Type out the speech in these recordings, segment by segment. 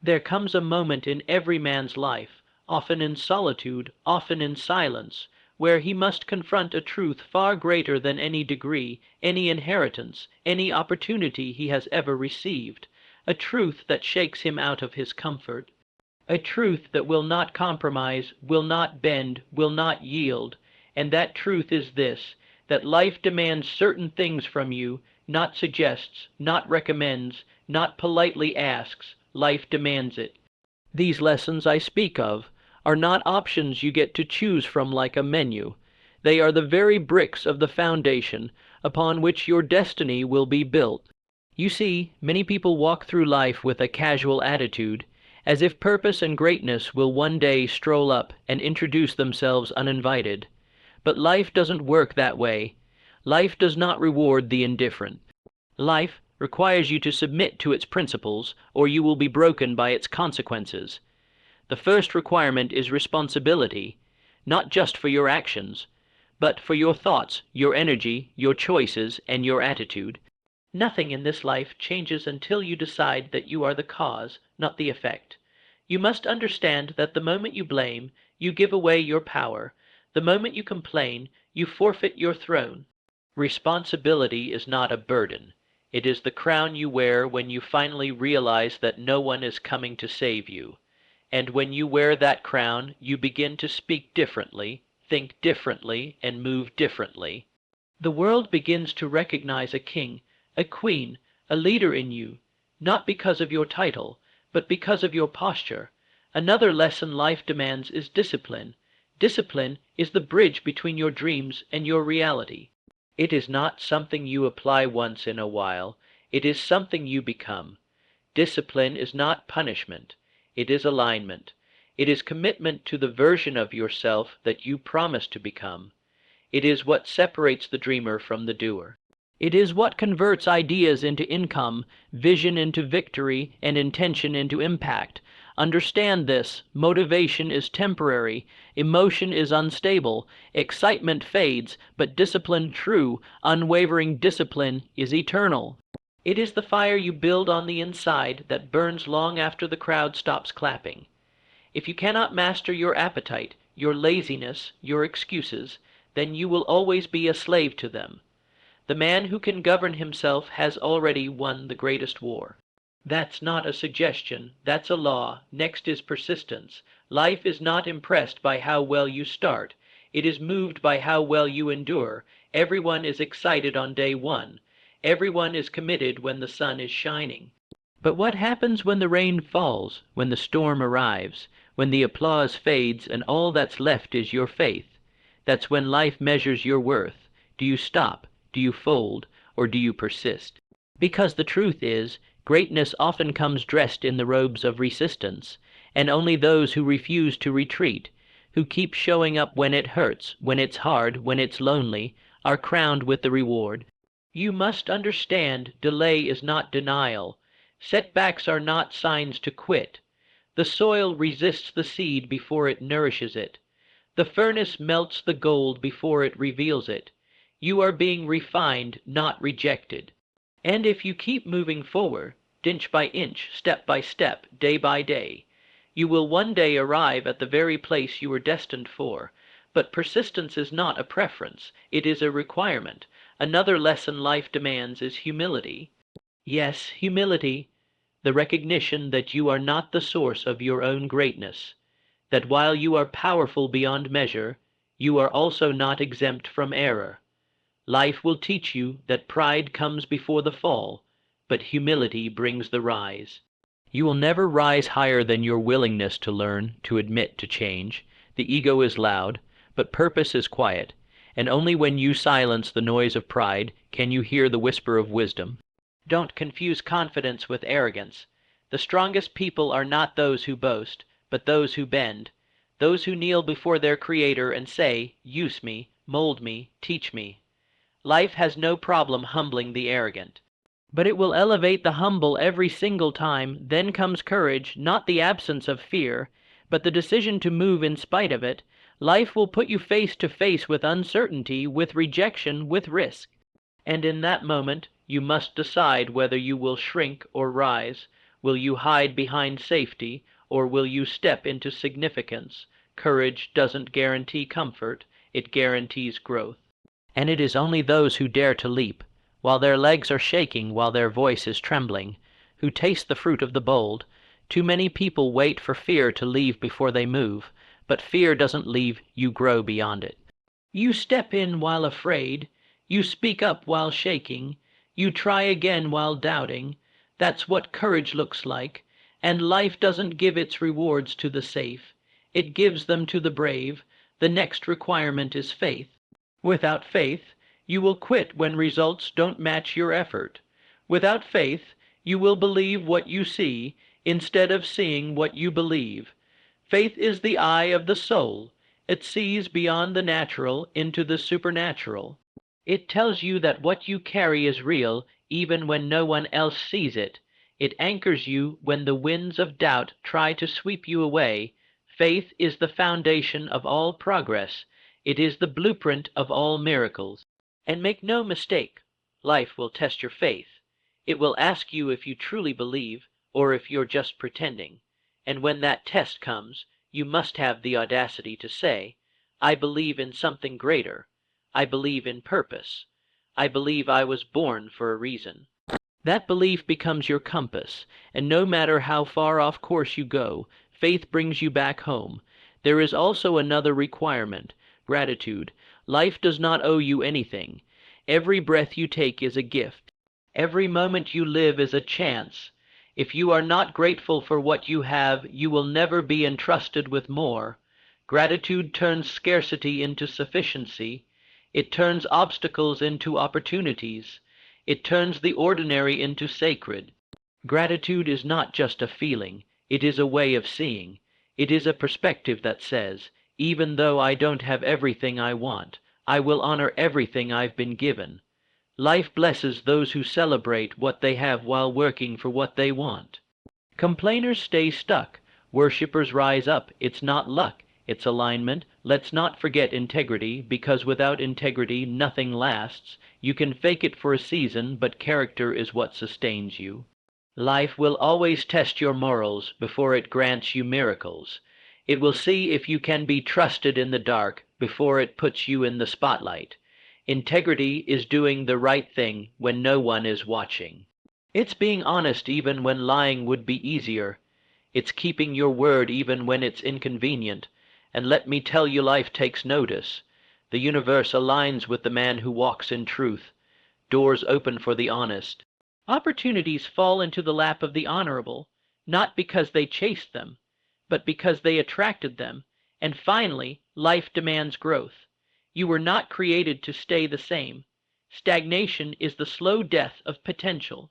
There comes a moment in every man's life, often in solitude, often in silence, where he must confront a truth far greater than any degree, any inheritance, any opportunity he has ever received, a truth that shakes him out of his comfort, a truth that will not compromise, will not bend, will not yield, and that truth is this, that life demands certain things from you, not suggests, not recommends, not politely asks, life demands it. These lessons I speak of are not options you get to choose from like a menu. They are the very bricks of the foundation upon which your destiny will be built. You see, many people walk through life with a casual attitude, as if purpose and greatness will one day stroll up and introduce themselves uninvited. But life doesn't work that way. Life does not reward the indifferent. Life requires you to submit to its principles, or you will be broken by its consequences. The first requirement is responsibility, not just for your actions, but for your thoughts, your energy, your choices, and your attitude. Nothing in this life changes until you decide that you are the cause, not the effect. You must understand that the moment you blame, you give away your power. The moment you complain, you forfeit your throne. Responsibility is not a burden. It is the crown you wear when you finally realize that no one is coming to save you. And when you wear that crown, you begin to speak differently, think differently, and move differently. The world begins to recognize a king, a queen, a leader in you, not because of your title, but because of your posture. Another lesson life demands is discipline. Discipline is the bridge between your dreams and your reality. It is not something you apply once in a while. It is something you become. Discipline is not punishment. It is alignment. It is commitment to the version of yourself that you promise to become. It is what separates the dreamer from the doer. It is what converts ideas into income, vision into victory, and intention into impact. Understand this: motivation is temporary, emotion is unstable, excitement fades, but discipline, true, unwavering discipline, is eternal. It is the fire you build on the inside that burns long after the crowd stops clapping. If you cannot master your appetite, your laziness, your excuses, then you will always be a slave to them. The man who can govern himself has already won the greatest war. That's not a suggestion, that's a law. Next is persistence. Life is not impressed by how well you start. It is moved by how well you endure. Everyone is excited on day one. Everyone is committed when the sun is shining. But what happens when the rain falls, when the storm arrives, when the applause fades and all that's left is your faith? That's when life measures your worth. Do you stop? Do you fold, or do you persist? Because the truth is, greatness often comes dressed in the robes of resistance, and only those who refuse to retreat, who keep showing up when it hurts, when it's hard, when it's lonely, are crowned with the reward. You must understand, delay is not denial. Setbacks are not signs to quit. The soil resists the seed before it nourishes it. The furnace melts the gold before it reveals it. You are being refined, not rejected. And if you keep moving forward, inch by inch, step by step, day by day, you will one day arrive at the very place you were destined for. But persistence is not a preference, it is a requirement. Another lesson life demands is humility. Yes, humility, the recognition that you are not the source of your own greatness, that while you are powerful beyond measure, you are also not exempt from error. Life will teach you that pride comes before the fall, but humility brings the rise. You will never rise higher than your willingness to learn, to admit, to change. The ego is loud, but purpose is quiet, and only when you silence the noise of pride can you hear the whisper of wisdom. Don't confuse confidence with arrogance. The strongest people are not those who boast, but those who bend, those who kneel before their Creator and say, "Use me, mold me, teach me." Life has no problem humbling the arrogant, but it will elevate the humble every single time. Then comes courage, not the absence of fear, but the decision to move in spite of it. Life will put you face to face with uncertainty, with rejection, with risk. And in that moment, you must decide whether you will shrink or rise, Will you hide behind safety, or will you step into significance? Courage doesn't guarantee comfort, it guarantees growth. And it is only those who dare to leap, while their legs are shaking, while their voice is trembling, who taste the fruit of the bold. Too many people wait for fear to leave before they move, but fear doesn't leave, you grow beyond it. You step in while afraid, you speak up while shaking, you try again while doubting. That's what courage looks like, and life doesn't give its rewards to the safe. It gives them to the brave. The next requirement is faith. Without faith, you will quit when results don't match your effort. Without faith, you will believe what you see instead of seeing what you believe. Faith is the eye of the soul. It sees beyond the natural into the supernatural. It tells you that what you carry is real even when no one else sees it. It anchors you when the winds of doubt try to sweep you away. Faith is the foundation of all progress. It is the blueprint of all miracles. And make no mistake, life will test your faith. It will ask you if you truly believe or if you're just pretending. And when that test comes, you must have the audacity to say, I believe in something greater. I believe in purpose. I believe I was born for a reason. That belief becomes your compass, and no matter how far off course you go, faith brings you back home. There is also another requirement, gratitude. Life does not owe you anything. Every breath you take is a gift. Every moment you live is a chance. If you are not grateful for what you have, you will never be entrusted with more. Gratitude turns scarcity into sufficiency. It turns obstacles into opportunities. It turns the ordinary into sacred. Gratitude is not just a feeling, it is a way of seeing. It is a perspective that says, even though I don't have everything I want, I will honor everything I've been given. Life blesses those who celebrate what they have while working for what they want. Complainers stay stuck. Worshippers rise up. It's not luck, it's alignment. Let's not forget integrity, because without integrity nothing lasts. You can fake it for a season, but character is what sustains you. Life will always test your morals before it grants you miracles. It will see if you can be trusted in the dark before it puts you in the spotlight. Integrity is doing the right thing when no one is watching. It's being honest even when lying would be easier. It's keeping your word even when it's inconvenient. And let me tell you, life takes notice. The universe aligns with the man who walks in truth. Doors open for the honest. Opportunities fall into the lap of the honorable, not because they chased them, but because they attracted them. And finally, life demands growth. You were not created to stay the same. Stagnation is the slow death of potential.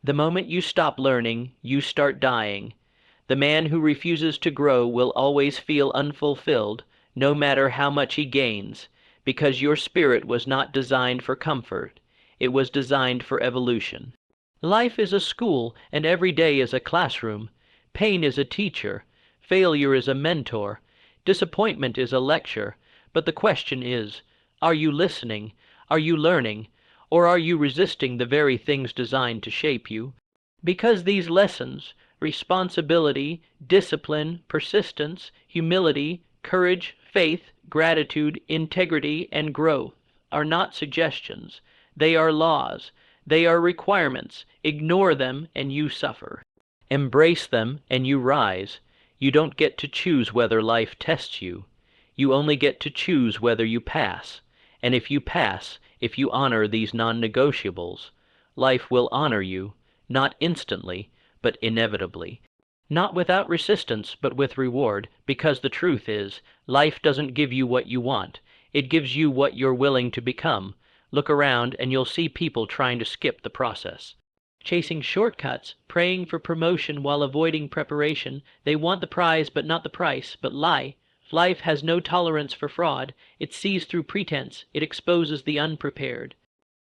The moment you stop learning, you start dying. The man who refuses to grow will always feel unfulfilled, no matter how much he gains, because your spirit was not designed for comfort. It was designed for evolution. Life is a school, and every day is a classroom. Pain is a teacher. Failure is a mentor. Disappointment is a lecture. But the question is, are you listening? Are you learning? Or are you resisting the very things designed to shape you? Because these lessons, responsibility, discipline, persistence, humility, courage, faith, gratitude, integrity, and growth, are not suggestions. They are laws. They are requirements. Ignore them and you suffer. Embrace them and you rise. You don't get to choose whether life tests you. You only get to choose whether you pass. And if you pass, if you honor these non-negotiables, life will honor you, not instantly, but inevitably. Not without resistance, but with reward, because the truth is, life doesn't give you what you want. It gives you what you're willing to become. Look around and you'll see people trying to skip the process. Chasing shortcuts, praying for promotion while avoiding preparation. They want the prize but not the price, but lie. Life has no tolerance for fraud. It sees through pretense. It exposes the unprepared.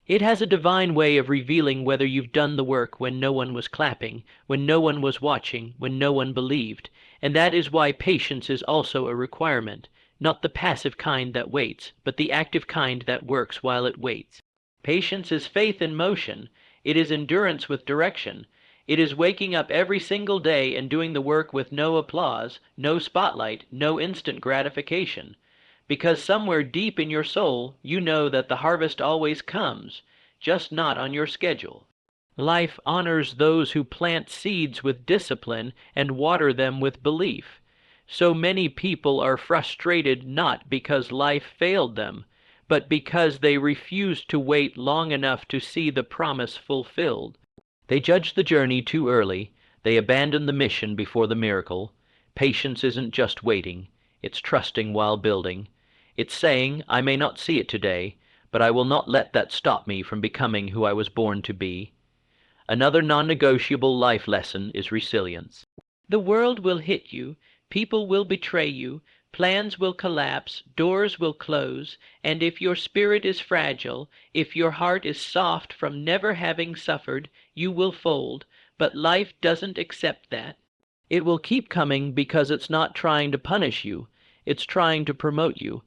It has a divine way of revealing whether you've done the work when no one was clapping, when no one was watching, when no one believed. And that is why patience is also a requirement. Not the passive kind that waits, but the active kind that works while it waits. Patience is faith in motion. It is endurance with direction. It is waking up every single day and doing the work with no applause, no spotlight, no instant gratification. Because somewhere deep in your soul, you know that the harvest always comes, just not on your schedule. Life honors those who plant seeds with discipline and water them with belief. So many people are frustrated not because life failed them, but because they refused to wait long enough to see the promise fulfilled. They judge the journey too early. They abandon the mission before the miracle. Patience isn't just waiting. It's trusting while building. It's saying, I may not see it today, but I will not let that stop me from becoming who I was born to be. Another non-negotiable life lesson is resilience. The world will hit you, people will betray you, plans will collapse, doors will close, and if your spirit is fragile, if your heart is soft from never having suffered, you will fold, but life doesn't accept that. It will keep coming because it's not trying to punish you, it's trying to promote you.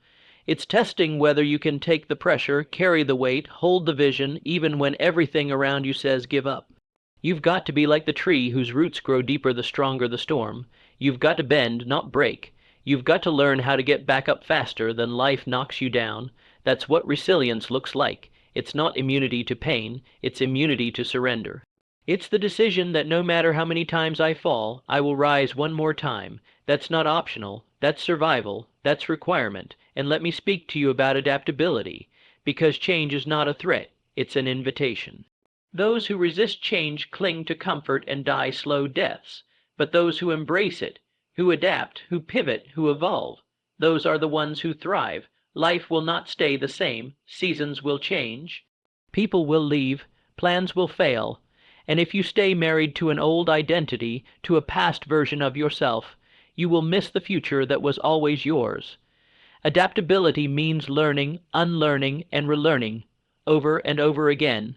It's testing whether you can take the pressure, carry the weight, hold the vision, even when everything around you says give up. You've got to be like the tree whose roots grow deeper the stronger the storm. You've got to bend, not break. You've got to learn how to get back up faster than life knocks you down. That's what resilience looks like. It's not immunity to pain, it's immunity to surrender. It's the decision that no matter how many times I fall, I will rise one more time. That's not optional, that's survival, that's requirement. And let me speak to you about adaptability, because change is not a threat, it's an invitation. Those who resist change cling to comfort and die slow deaths, but those who embrace it, who adapt, who pivot, who evolve, those are the ones who thrive. Life will not stay the same, seasons will change, people will leave, plans will fail, and if you stay married to an old identity, to a past version of yourself, you will miss the future that was always yours. Adaptability means learning, unlearning, and relearning, over and over again.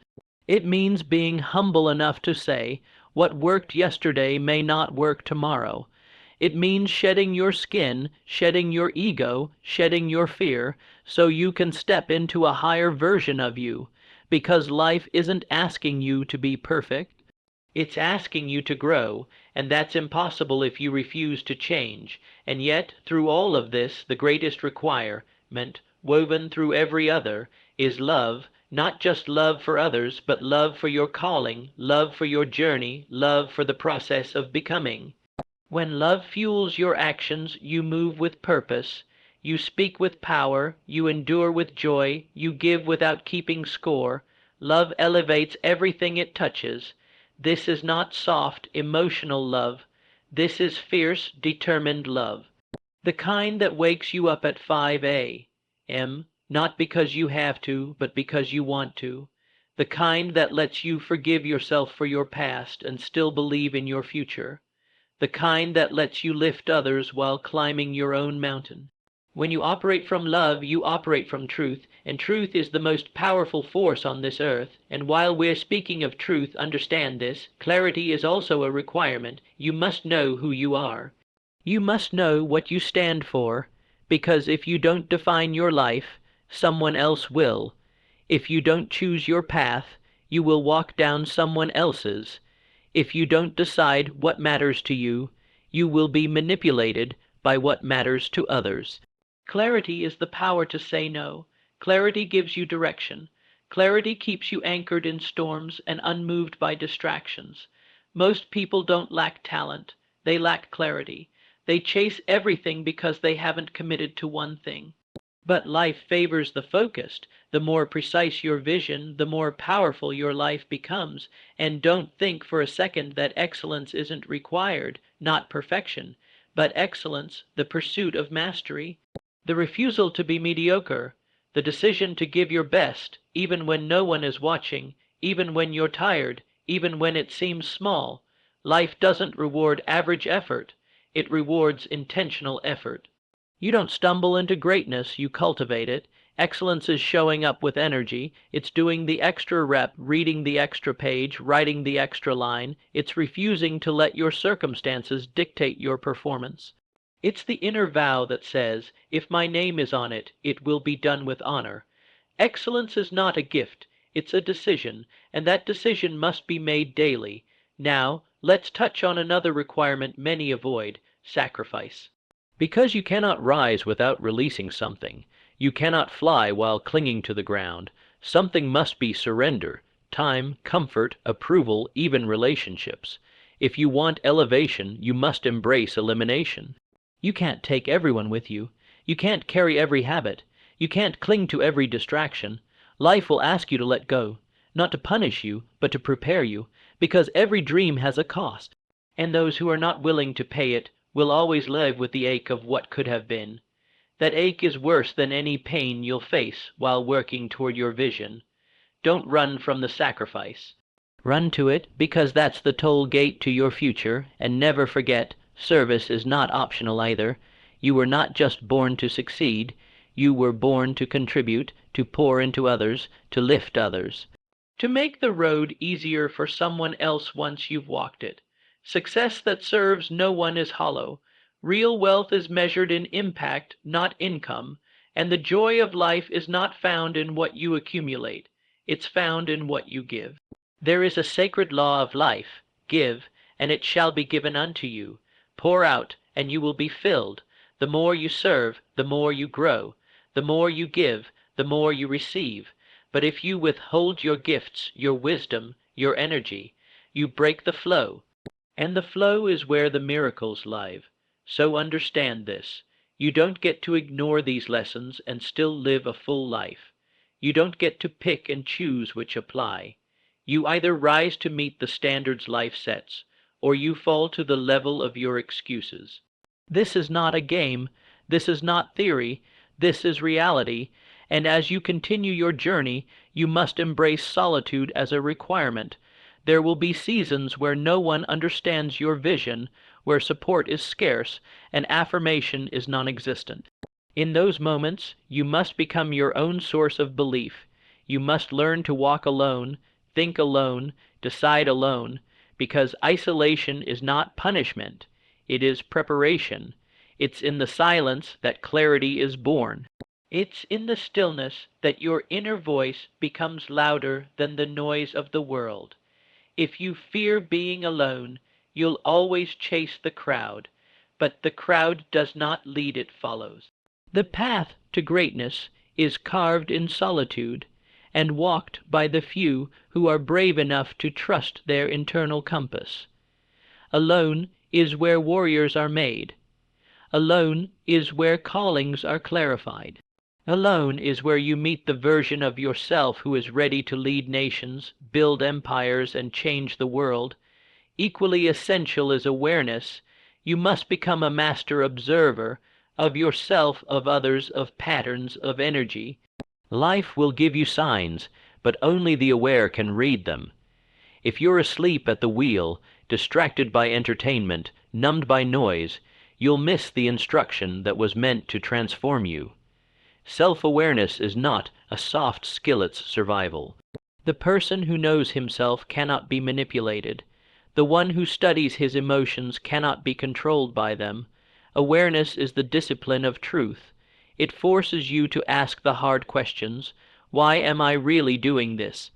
It means being humble enough to say, what worked yesterday may not work tomorrow. It means shedding your skin, shedding your ego, shedding your fear, so you can step into a higher version of you, because life isn't asking you to be perfect. It's asking you to grow, and that's impossible if you refuse to change. And yet, through all of this, the greatest requirement, woven through every other, is love, not just love for others, but love for your calling, love for your journey, love for the process of becoming. When love fuels your actions, you move with purpose, you speak with power, you endure with joy, you give without keeping score. Love elevates everything it touches. This is not soft, emotional love. This is fierce, determined love. The kind that wakes you up at 5 a.m., not because you have to, but because you want to. The kind that lets you forgive yourself for your past and still believe in your future. The kind that lets you lift others while climbing your own mountain. When you operate from love, you operate from truth, and truth is the most powerful force on this earth. And while we're speaking of truth, understand this, clarity is also a requirement. You must know who you are. You must know what you stand for, because if you don't define your life, someone else will. If you don't choose your path, you will walk down someone else's. If you don't decide what matters to you, you will be manipulated by what matters to others. Clarity is the power to say no. Clarity gives you direction. Clarity keeps you anchored in storms and unmoved by distractions. Most people don't lack talent. They lack clarity. They chase everything because they haven't committed to one thing. But life favors the focused. The more precise your vision, the more powerful your life becomes. And don't think for a second that excellence isn't required, not perfection, but excellence, the pursuit of mastery. The refusal to be mediocre, the decision to give your best, even when no one is watching, even when you're tired, even when it seems small. Life doesn't reward average effort, it rewards intentional effort. You don't stumble into greatness, you cultivate it. Excellence is showing up with energy. It's doing the extra rep, reading the extra page, writing the extra line. It's refusing to let your circumstances dictate your performance. It's the inner vow that says, if my name is on it, it will be done with honor. Excellence is not a gift, it's a decision, and that decision must be made daily. Now, let's touch on another requirement many avoid: sacrifice. Because you cannot rise without releasing something, you cannot fly while clinging to the ground, something must be surrender: time, comfort, approval, even relationships. If you want elevation, you must embrace elimination. You can't take everyone with you. You can't carry every habit. You can't cling to every distraction. Life will ask you to let go, not to punish you, but to prepare you, because every dream has a cost, and those who are not willing to pay it will always live with the ache of what could have been. That ache is worse than any pain you'll face while working toward your vision. Don't run from the sacrifice. Run to it, because that's the toll gate to your future, and never forget, service is not optional either. You were not just born to succeed, you were born to contribute, to pour into others, to lift others. To make the road easier for someone else once you've walked it. Success that serves no one is hollow. Real wealth is measured in impact, not income, and the joy of life is not found in what you accumulate. It's found in what you give. There is a sacred law of life: give, and it shall be given unto you. Pour out, and you will be filled. The more you serve, the more you grow. The more you give, the more you receive. But if you withhold your gifts, your wisdom, your energy, you break the flow. And the flow is where the miracles live. So understand this. You don't get to ignore these lessons and still live a full life. You don't get to pick and choose which apply. You either rise to meet the standards life sets, or you fall to the level of your excuses. This is not a game. This is not theory. This is reality. And as you continue your journey, you must embrace solitude as a requirement. There will be seasons where no one understands your vision, where support is scarce and affirmation is non-existent. In those moments, you must become your own source of belief. You must learn to walk alone, think alone, decide alone, because isolation is not punishment. It is preparation. It's in the silence that clarity is born. It's in the stillness that your inner voice becomes louder than the noise of the world. If you fear being alone, you'll always chase the crowd, but the crowd does not lead, it follows. The path to greatness is carved in solitude, and walked by the few who are brave enough to trust their internal compass. Alone is where warriors are made. Alone is where callings are clarified. Alone is where you meet the version of yourself who is ready to lead nations, build empires, and change the world. Equally essential is awareness. You must become a master observer of yourself, of others, of patterns, of energy. Life will give you signs, but only the aware can read them. If you're asleep at the wheel, distracted by entertainment, numbed by noise, you'll miss the instruction that was meant to transform you. Self-awareness is not a soft skillet's survival. The person who knows himself cannot be manipulated. The one who studies his emotions cannot be controlled by them. Awareness is the discipline of truth. It forces you to ask the hard questions. Why am I really doing this?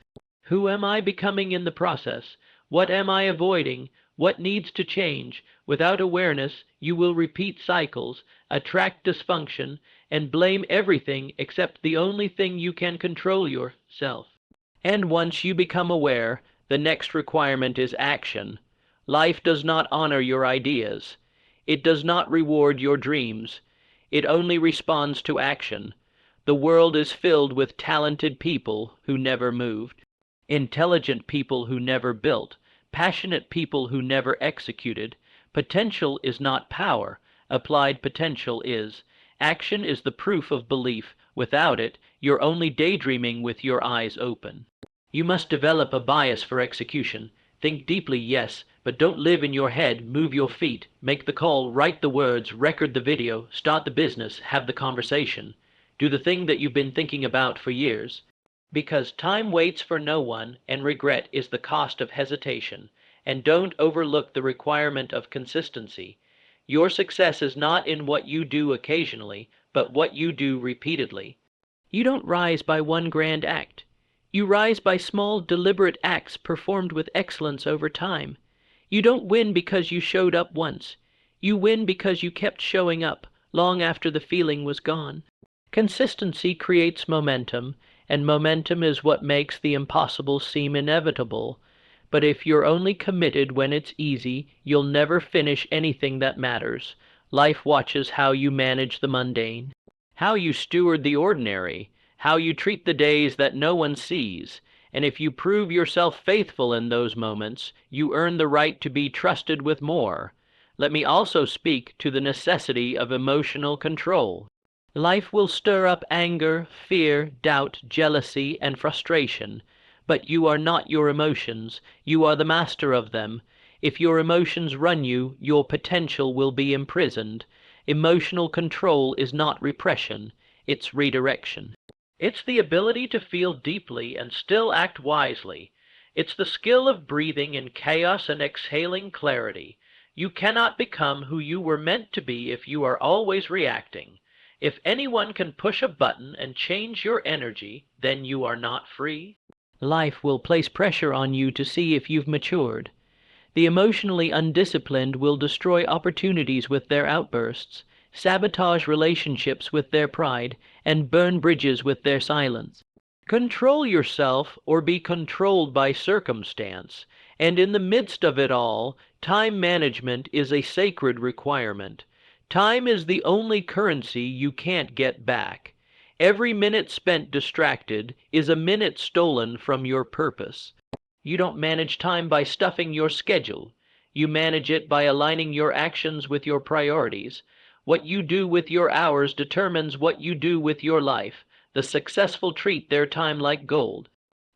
Who am I becoming in the process? What am I avoiding? What needs to change? Without awareness, you will repeat cycles, attract dysfunction, and blame everything except the only thing you can control, yourself. And once you become aware, the next requirement is action. Life does not honor your ideas. It does not reward your dreams. It only responds to action. The world is filled with talented people who never moved, intelligent people who never built, passionate people who never executed. Potential is not power. Applied potential is. Action is the proof of belief. Without it, you're only daydreaming with your eyes open. You must develop a bias for execution. Think deeply, yes, but don't live in your head. Move your feet. Make the call, write the words, record the video, start the business, have the conversation. Do the thing that you've been thinking about for years. Because time waits for no one, and regret is the cost of hesitation. And don't overlook the requirement of consistency. Your success is not in what you do occasionally, but what you do repeatedly. You don't rise by one grand act. You rise by small, deliberate acts performed with excellence over time. You don't win because you showed up once. You win because you kept showing up long after the feeling was gone. Consistency creates momentum, and momentum is what makes the impossible seem inevitable. But if you're only committed when it's easy, you'll never finish anything that matters. Life watches how you manage the mundane, how you steward the ordinary, how you treat the days that no one sees. And if you prove yourself faithful in those moments, you earn the right to be trusted with more. Let me also speak to the necessity of emotional control. Life will stir up anger, fear, doubt, jealousy, and frustration. But you are not your emotions. You are the master of them. If your emotions run you, your potential will be imprisoned. Emotional control is not repression. It's redirection. It's the ability to feel deeply and still act wisely. It's the skill of breathing in chaos and exhaling clarity. You cannot become who you were meant to be if you are always reacting. If anyone can push a button and change your energy, then you are not free. Life will place pressure on you to see if you've matured. The emotionally undisciplined will destroy opportunities with their outbursts, sabotage relationships with their pride, and burn bridges with their silence. Control yourself or be controlled by circumstance, and in the midst of it all, time management is a sacred requirement. Time is the only currency you can't get back. Every minute spent distracted is a minute stolen from your purpose. You don't manage time by stuffing your schedule. You manage it by aligning your actions with your priorities. What you do with your hours determines what you do with your life. The successful treat their time like gold.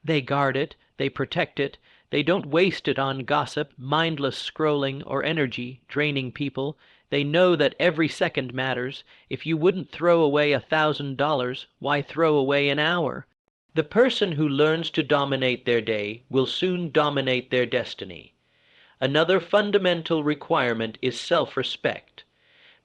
They guard it, they protect it, they don't waste it on gossip, mindless scrolling, or energy draining people. They know that every second matters. If you wouldn't throw away $1,000, why throw away an hour? The person who learns to dominate their day will soon dominate their destiny. Another fundamental requirement is self-respect,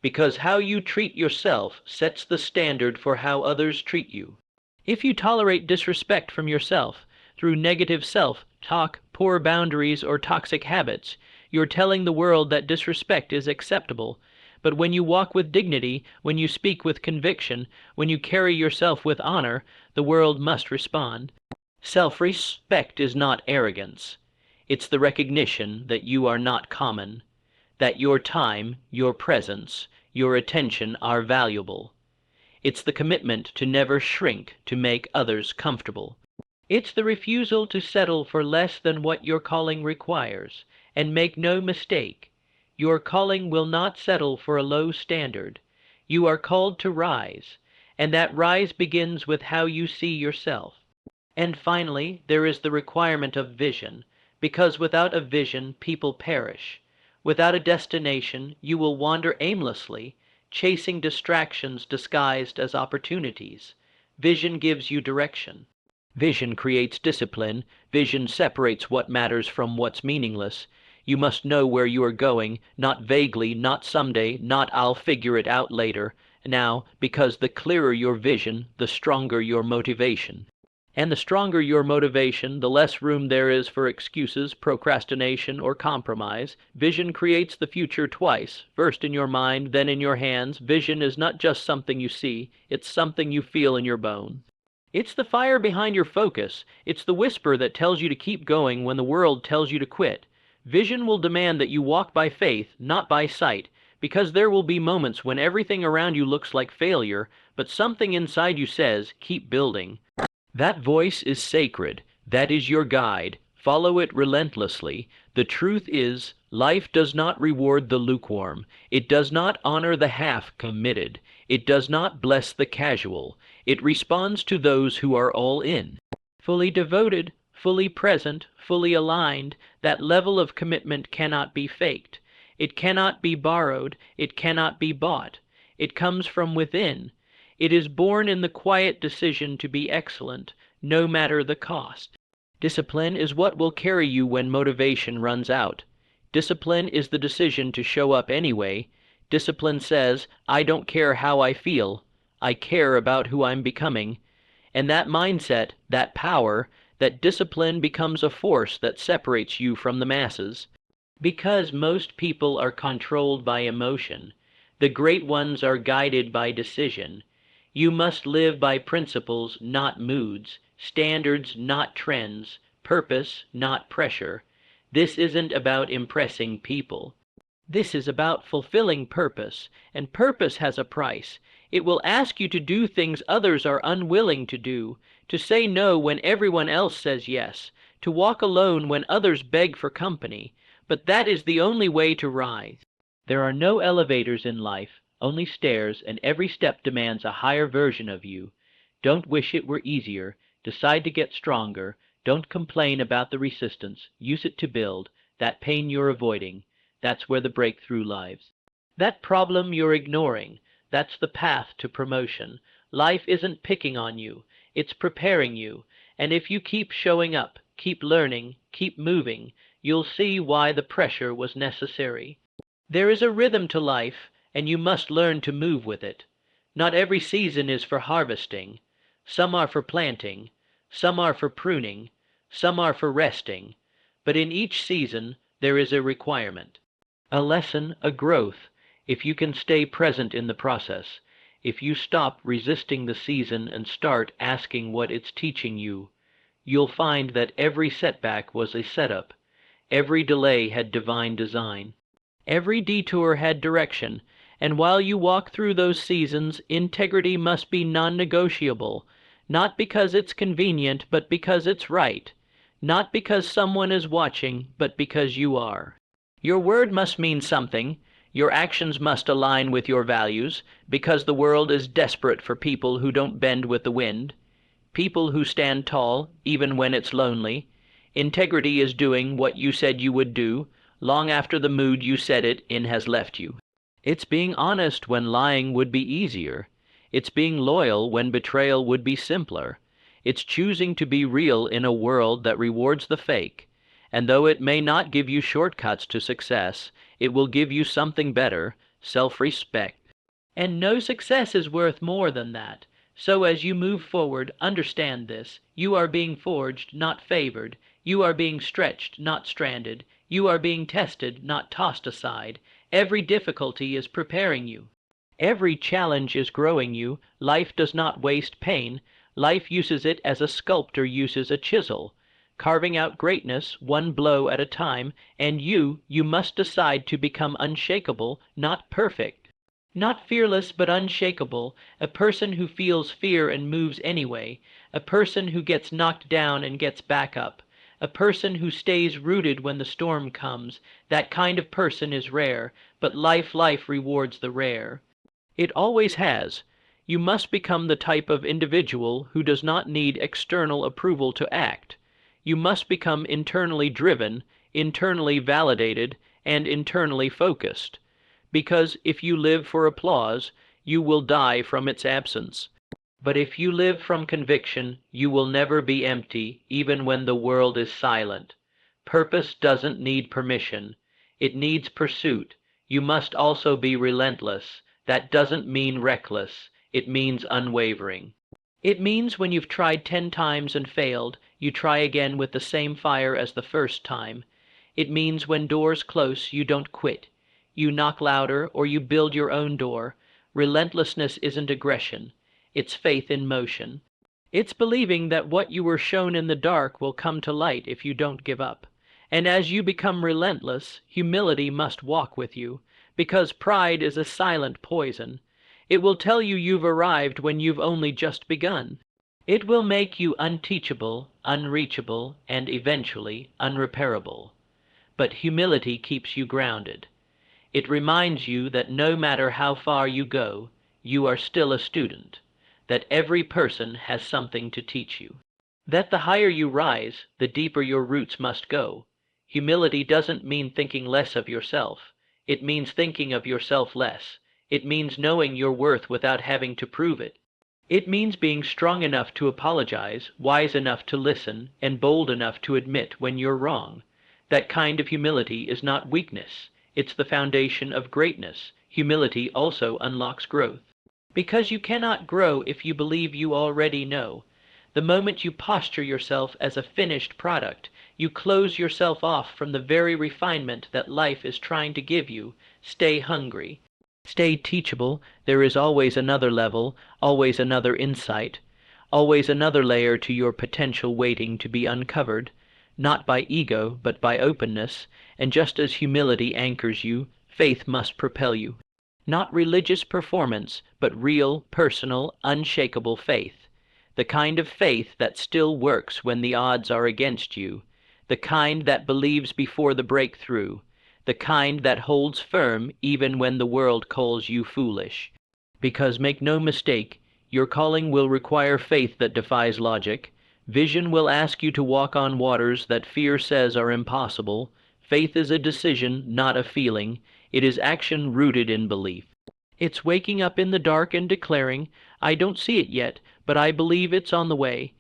because how you treat yourself sets the standard for how others treat you. If you tolerate disrespect from yourself through negative self-talk, poor boundaries, or toxic habits, you're telling the world that disrespect is acceptable. But when you walk with dignity, when you speak with conviction, when you carry yourself with honor, the world must respond. Self-respect is not arrogance. It's the recognition that you are not common, that your time, your presence, your attention are valuable. It's the commitment to never shrink to make others comfortable. It's the refusal to settle for less than what your calling requires. And make no mistake, your calling will not settle for a low standard. You are called to rise, and that rise begins with how you see yourself. And finally, there is the requirement of vision, because without a vision, people perish. Without a destination, you will wander aimlessly, chasing distractions disguised as opportunities. Vision gives you direction. Vision creates discipline. Vision separates what matters from what's meaningless. You must know where you are going, not vaguely, not someday, not I'll figure it out later. Now, because the clearer your vision, the stronger your motivation. And the stronger your motivation, the less room there is for excuses, procrastination, or compromise. Vision creates the future twice, first in your mind, then in your hands. Vision is not just something you see, it's something you feel in your bones. It's the fire behind your focus. It's the whisper that tells you to keep going when the world tells you to quit. Vision will demand that you walk by faith, not by sight, because there will be moments when everything around you looks like failure, but something inside you says, keep building. That voice is sacred. That is your guide. Follow it relentlessly. The truth is, life does not reward the lukewarm. It does not honor the half-committed. It does not bless the casual. It responds to those who are all in. Fully devoted, fully present, fully aligned, that level of commitment cannot be faked. It cannot be borrowed. It cannot be bought. It comes from within. It is born in the quiet decision to be excellent, no matter the cost. Discipline is what will carry you when motivation runs out. Discipline is the decision to show up anyway. Discipline says, I don't care how I feel. I care about who I'm becoming. And that mindset, that power, that discipline becomes a force that separates you from the masses. Because most people are controlled by emotion, the great ones are guided by decision. You must live by principles, not moods, standards, not trends, purpose, not pressure. This isn't about impressing people. This is about fulfilling purpose, and purpose has a price. It will ask you to do things others are unwilling to do, to say no when everyone else says yes, to walk alone when others beg for company, but that is the only way to rise. There are no elevators in life, only stairs, and every step demands a higher version of you. Don't wish it were easier. Decide to get stronger. Don't complain about the resistance. Use it to build. That pain you're avoiding, that's where the breakthrough lies. That problem you're ignoring, that's the path to promotion. Life isn't picking on you, it's preparing you. And if you keep showing up, keep learning, keep moving, you'll see why the pressure was necessary. There is a rhythm to life, and you must learn to move with it. Not every season is for harvesting. Some are for planting, some are for pruning, some are for resting. But in each season there is a requirement. A lesson, a growth, if you can stay present in the process, if you stop resisting the season and start asking what it's teaching you, you'll find that every setback was a setup, every delay had divine design, every detour had direction, and while you walk through those seasons, integrity must be non-negotiable, not because it's convenient, but because it's right, not because someone is watching, but because you are. Your word must mean something. Your actions must align with your values, because the world is desperate for people who don't bend with the wind, people who stand tall, even when it's lonely. Integrity is doing what you said you would do, long after the mood you said it in has left you. It's being honest when lying would be easier. It's being loyal when betrayal would be simpler. It's choosing to be real in a world that rewards the fake. And though it may not give you shortcuts to success, it will give you something better, self-respect. And no success is worth more than that. So as you move forward, understand this. You are being forged, not favored. You are being stretched, not stranded. You are being tested, not tossed aside. Every difficulty is preparing you. Every challenge is growing you. Life does not waste pain. Life uses it as a sculptor uses a chisel, carving out greatness one blow at a time, and you must decide to become unshakable, not perfect. Not fearless, but unshakable, a person who feels fear and moves anyway, a person who gets knocked down and gets back up, a person who stays rooted when the storm comes. That kind of person is rare, but life rewards the rare. It always has. You must become the type of individual who does not need external approval to act. You must become internally driven, internally validated, and internally focused. Because if you live for applause, you will die from its absence. But if you live from conviction, you will never be empty, even when the world is silent. Purpose doesn't need permission. It needs pursuit. You must also be relentless. That doesn't mean reckless. It means unwavering. It means when you've tried 10 times and failed, you try again with the same fire as the first time. It means when doors close, you don't quit. You knock louder or you build your own door. Relentlessness isn't aggression. It's faith in motion. It's believing that what you were shown in the dark will come to light if you don't give up. And as you become relentless, humility must walk with you, because pride is a silent poison. It will tell you you've arrived when you've only just begun. It will make you unteachable, unreachable, and eventually unrepairable. But humility keeps you grounded. It reminds you that no matter how far you go, you are still a student, that every person has something to teach you, that the higher you rise, the deeper your roots must go. Humility doesn't mean thinking less of yourself. It means thinking of yourself less. It means knowing your worth without having to prove it. It means being strong enough to apologize, wise enough to listen, and bold enough to admit when you're wrong. That kind of humility is not weakness. It's the foundation of greatness. Humility also unlocks growth. Because you cannot grow if you believe you already know. The moment you posture yourself as a finished product, you close yourself off from the very refinement that life is trying to give you. Stay hungry. Stay teachable. There is always another level, always another insight, always another layer to your potential waiting to be uncovered, not by ego, but by openness, and just as humility anchors you, faith must propel you. Not religious performance, but real, personal, unshakable faith. The kind of faith that still works when the odds are against you, the kind that believes before the breakthrough, the kind that holds firm even when the world calls you foolish. Because make no mistake, your calling will require faith that defies logic. Vision will ask you to walk on waters that fear says are impossible. Faith is a decision, not a feeling. It is action rooted in belief. It's waking up in the dark and declaring, I don't see it yet, but I believe it's on the way.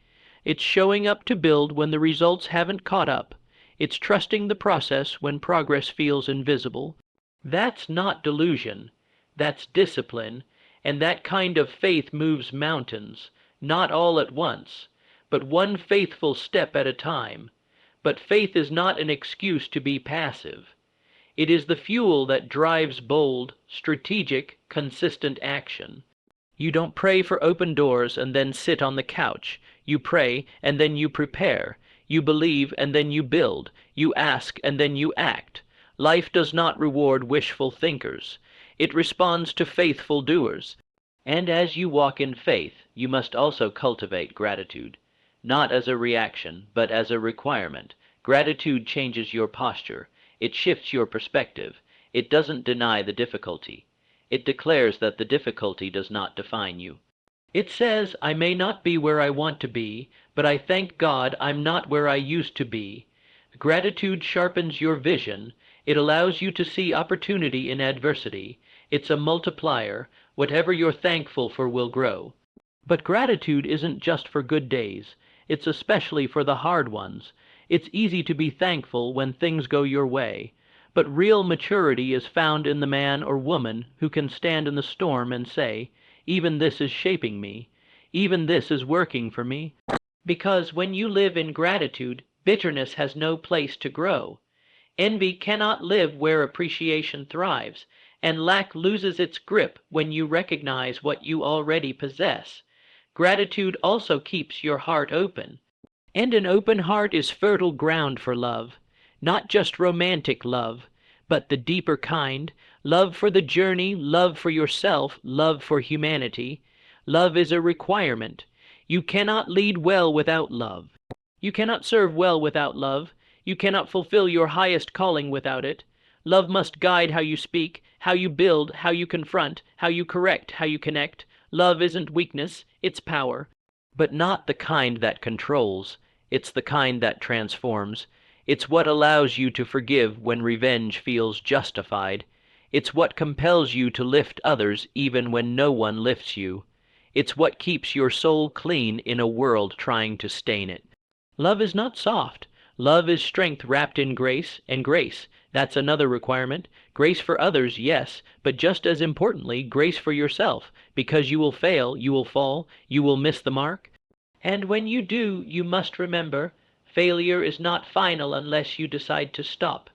It's showing up to build when the results haven't caught up. It's trusting the process when progress feels invisible. That's not delusion. That's discipline, and that kind of faith moves mountains, not all at once, but one faithful step at a time. But faith is not an excuse to be passive. It is the fuel that drives bold, strategic, consistent action. You don't pray for open doors and then sit on the couch. You pray and then you prepare. You believe and then you build. You ask and then you act. Life does not reward wishful thinkers. It responds to faithful doers. And as you walk in faith, you must also cultivate gratitude, not as a reaction, but as a requirement. Gratitude changes your posture. It shifts your perspective. It doesn't deny the difficulty. It declares that the difficulty does not define you. It says, I may not be where I want to be, but I thank God I'm not where I used to be. Gratitude sharpens your vision. It allows you to see opportunity in adversity. It's a multiplier. Whatever you're thankful for will grow. But gratitude isn't just for good days. It's especially for the hard ones. It's easy to be thankful when things go your way, but real maturity is found in the man or woman who can stand in the storm and say, even this is shaping me, even this is working for me. Because when you live in gratitude, bitterness has no place to grow. Envy cannot live where appreciation thrives, and lack loses its grip when you recognize what you already possess. Gratitude also keeps your heart open. And an open heart is fertile ground for love, not just romantic love, but the deeper kind, love for the journey, love for yourself, love for humanity. Love is a requirement. You cannot lead well without love. You cannot serve well without love. You cannot fulfill your highest calling without it. Love must guide how you speak, how you build, how you confront, how you correct, how you connect. Love isn't weakness, it's power, but not the kind that controls. It's the kind that transforms. It's what allows you to forgive when revenge feels justified. It's what compels you to lift others even when no one lifts you. It's what keeps your soul clean in a world trying to stain it. Love is not soft. Love is strength wrapped in grace, and grace, that's another requirement. Grace for others, yes, but just as importantly, grace for yourself, because you will fail, you will fall, you will miss the mark. And when you do, you must remember, failure is not final unless you decide to stop.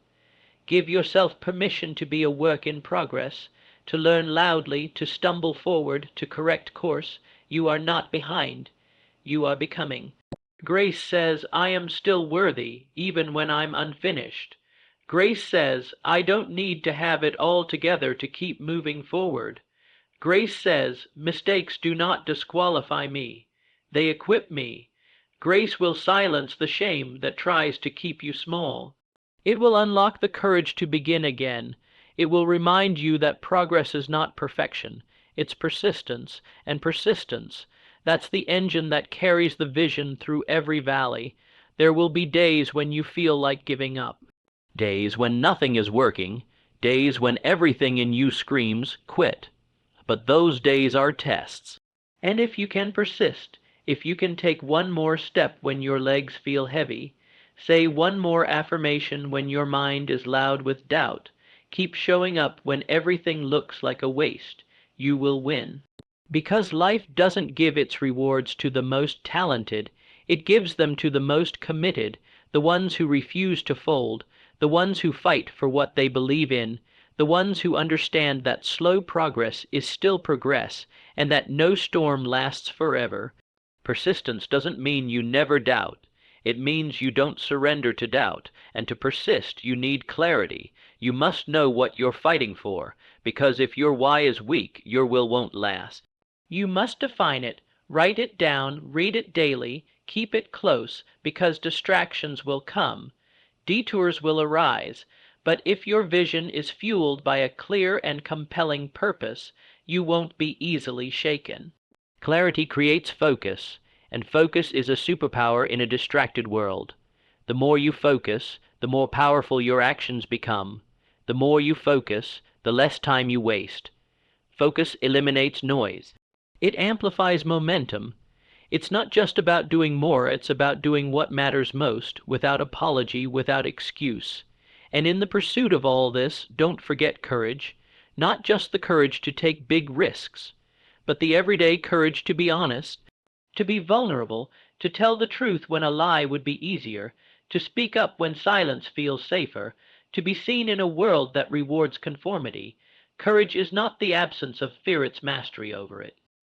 Give yourself permission to be a work in progress, to learn loudly, to stumble forward, to correct course. You are not behind. You are becoming. Grace says, I am still worthy, even when I'm unfinished. Grace says, I don't need to have it all together to keep moving forward. Grace says, mistakes do not disqualify me. They equip me. Grace will silence the shame that tries to keep you small. It will unlock the courage to begin again. It will remind you that progress is not perfection. It's persistence, and persistence. That's the engine that carries the vision through every valley. There will be days when you feel like giving up. Days when nothing is working. Days when everything in you screams, quit. But those days are tests. And if you can persist, if you can take one more step when your legs feel heavy, say one more affirmation when your mind is loud with doubt, keep showing up when everything looks like a waste, you will win. Because life doesn't give its rewards to the most talented, it gives them to the most committed, the ones who refuse to fold, the ones who fight for what they believe in, the ones who understand that slow progress is still progress, and that no storm lasts forever. Persistence doesn't mean you never doubt. It means you don't surrender to doubt, and to persist you need clarity. You must know what you're fighting for, because if your why is weak, your will won't last. You must define it, write it down, read it daily, keep it close, because distractions will come. Detours will arise, but if your vision is fueled by a clear and compelling purpose, you won't be easily shaken. Clarity creates focus, and focus is a superpower in a distracted world. The more you focus, the more powerful your actions become. The more you focus, the less time you waste. Focus eliminates noise. It amplifies momentum. It's not just about doing more, it's about doing what matters most, without apology, without excuse. And in the pursuit of all this, don't forget courage. Not just the courage to take big risks, but the everyday courage to be honest, to be vulnerable, to tell the truth when a lie would be easier, to speak up when silence feels safer, to be seen in a world that rewards conformity. Courage is not the absence of fear, it's mastery over it.